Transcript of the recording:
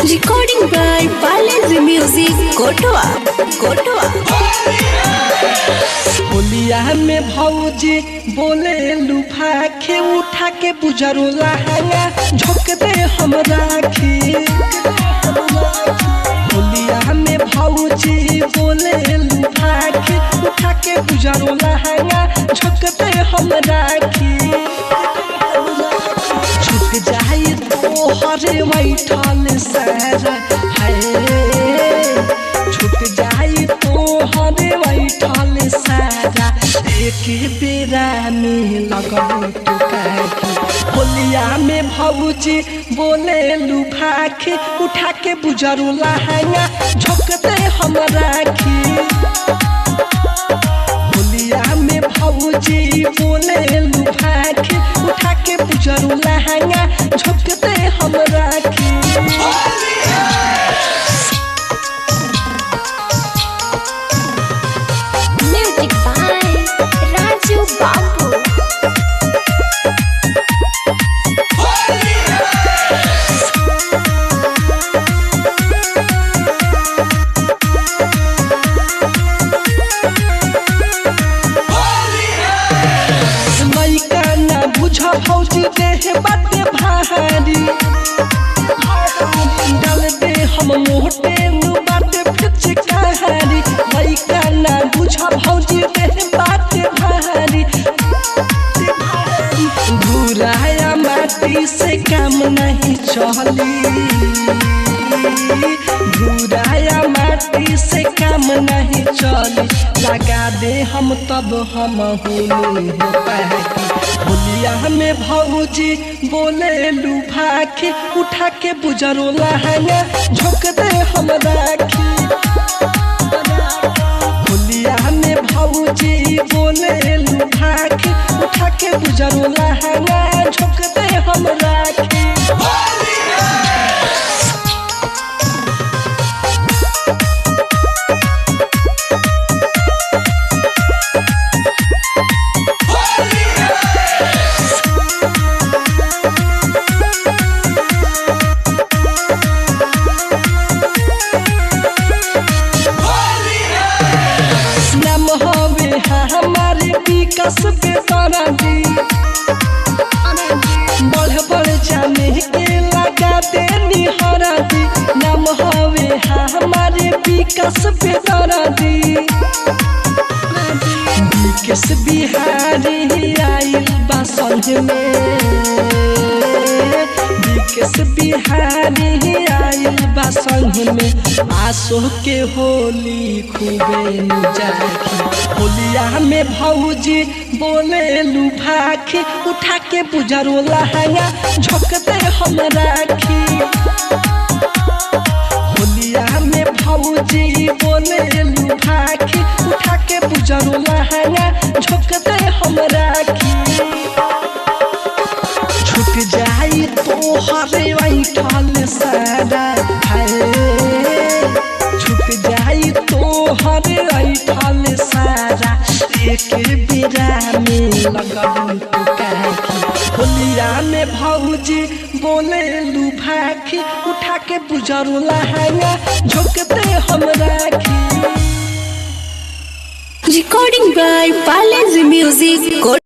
Recording by Balance Music कोटवा कोटवा। होलिया में भौजी बोले लुफा के उठा के बुजरो लहंगा झोंक दे हम राखी। होलिया में भौजी बोले लुफा के उठा के बुजरो लहंगा झोंक दे हम राखी। छूट जाई तो हरे बैठल सारा है, छूट जाई तो हरे बैठल सारा एक बेरा में लगल तो काकी। होलिया में भौजी बोले लुभा के उठा के बुजरो लहंगा झोंक दे हम राखी। होलिया में भौजी बोले लुभा के उठा के बुजरो लहंगा झोंक दे हम राखी। Music by Raju Babu। लइका ना बुझ भौजी देह बाटे भारी, डाल दे हम मोटे नु बाटे फिचकारी। लइका ना बुझ भौजी देह बाटे भारी, घुराया माटी से काम नहीं चली। घुराया माटी से काम नहीं चली, लगा दे हम तब हम होली हो पाकी। होलिया में भौजी बोले लुभा के उठा के बुजरो लहंगा झोंक दे हम राखी। होलिया में भौजी बोले लुभा के उठा के बुजरो लहंगा झोंक दे हम राखी। नाम हवे हमारे विकास पे तारा दी, बढ़ बढ़ जाने के लगा दे निहरा दी। नाम हवे हमारे विकास पे तारा दी, विकास बिहारी आइल बा संग में। विकास बिहारी आइल बा संग में, आसो के होली खूबे जाखी। होलिया में भौजी बोले लुभा के उठा के बुजरो लहंगा झोंक दे हम राखी। होलिया में भौजी बोले लुभा के उठा के बुजरो लहंगा झोंक दे हम राखी। छूट जाई तो हरे बैठल सारा है, छूट जाई तो हरे बैठल सारा एक बेरा में लगल तो काकी। होलिया में भौजी बोले लुभा के उठा के बुजरो लहंगा झोंक दे हम राखी। Recording by Balance Music कोटवा।